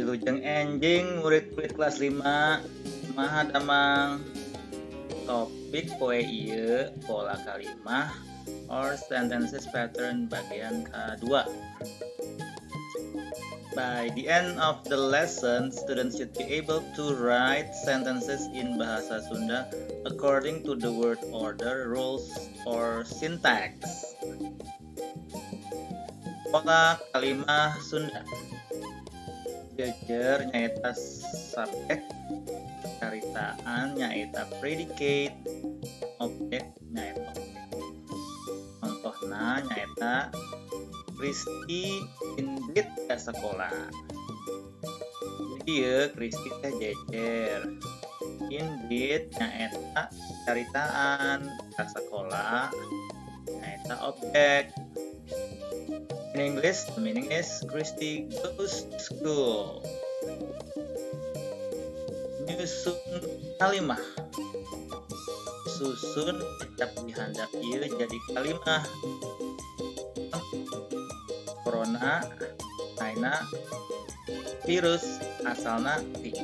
Wilujeng enjing murid-murid kelas 5 kumaha damang topik poe ieu pola kalimah or sentences pattern bagian kedua. By the end of the lesson, students should be able to write sentences in Bahasa Sunda according to the word order, rules, or syntax. Pola kalimah Sunda. Jejer nyaeta subjek, caritaan nyaeta predicate, objek nyaeta objek. Contohna nyaeta Kristi indit ke sekolah. Jadi ya Kristi teh jejer. Indit nyaeta caritaan ke sekolah nyaeta objek. In English, the meaning is Kristi goes to school. Nyusun kalimah. Susun ecap dihandap ieu jadi kalimah. Corona, China, virus asalna ti.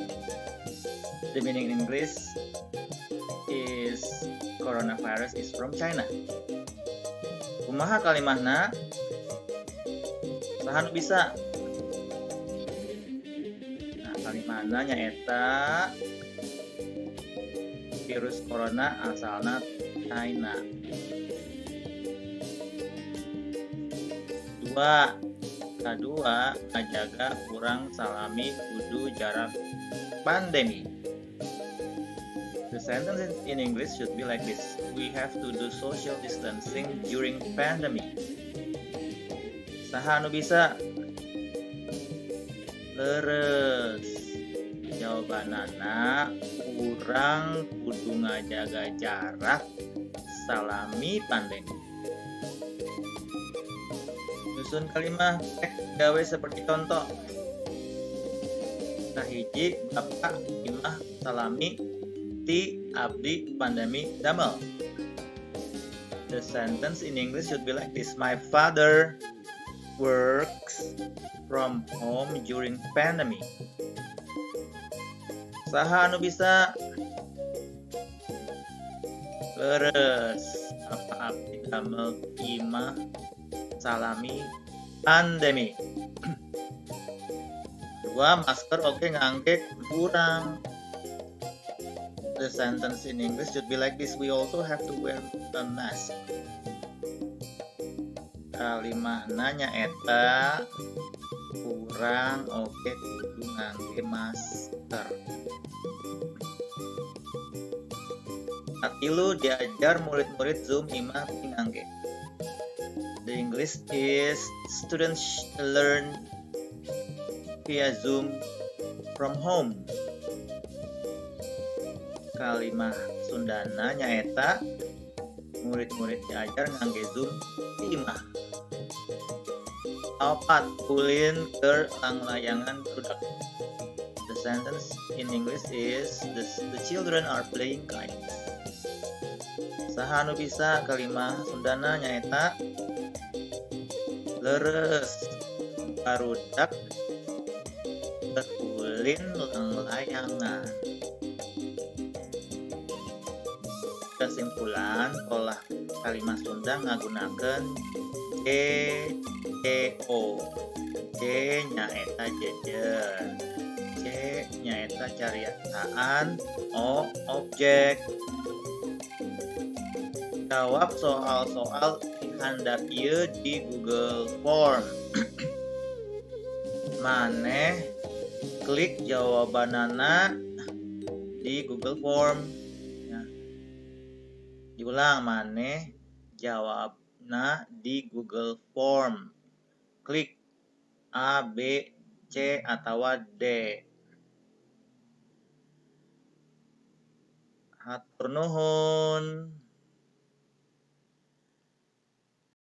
The meaning in English is coronavirus is from China. Kumaha kalimahna? Saha nu bisa? Nah, kalimahna nyaeta virus corona asalna China. Kedua, ngajaga kurang salami kudu jarak pandemi. The sentence in English should be like this. We have to do social distancing during pandemic. Saha nu bisa? Leres. Jawabanana kurang kudu ngajaga jarak salami pandemi. Susun kalimah gawe seperti contoh. Kahiji bapak imah salami ti abdi pandemi damel. The sentence in English should be like this. My father works from home during pandemic. Saha anu bisa? Leres. Apa abdi damel imah salami pandemi. Dua, masker oke ngangge kurang. The sentence in English should be like this. We also have to wear a mask. Kalimahna nyaeta kurang oke kudu ngangge masker. Katilu diajar murid-murid Zoom imah ngangge. The English is students learn via Zoom from home. Kalimah Sundana nyaeta murid-murid diajar ngangge Zoom di imah. Opat ulin keur langlayangan budak. The sentence in English is the children are playing kites. Saha nu bisa? Kalimah Sundana nyaeta leres. Barudak berulin langlayangan. Kesimpulan, pola kalimah Sunda ngagunakeun JO. J nyaeta jejer, C nyaeta caritaan, O objek. Jawab soal-soal dihandap ieu di Google Form. Maneh klik jawabanana di Google Form. Ya. Diulang, maneh jawabna di Google Form. Klik A, B, C, atau D. Hatur nuhun.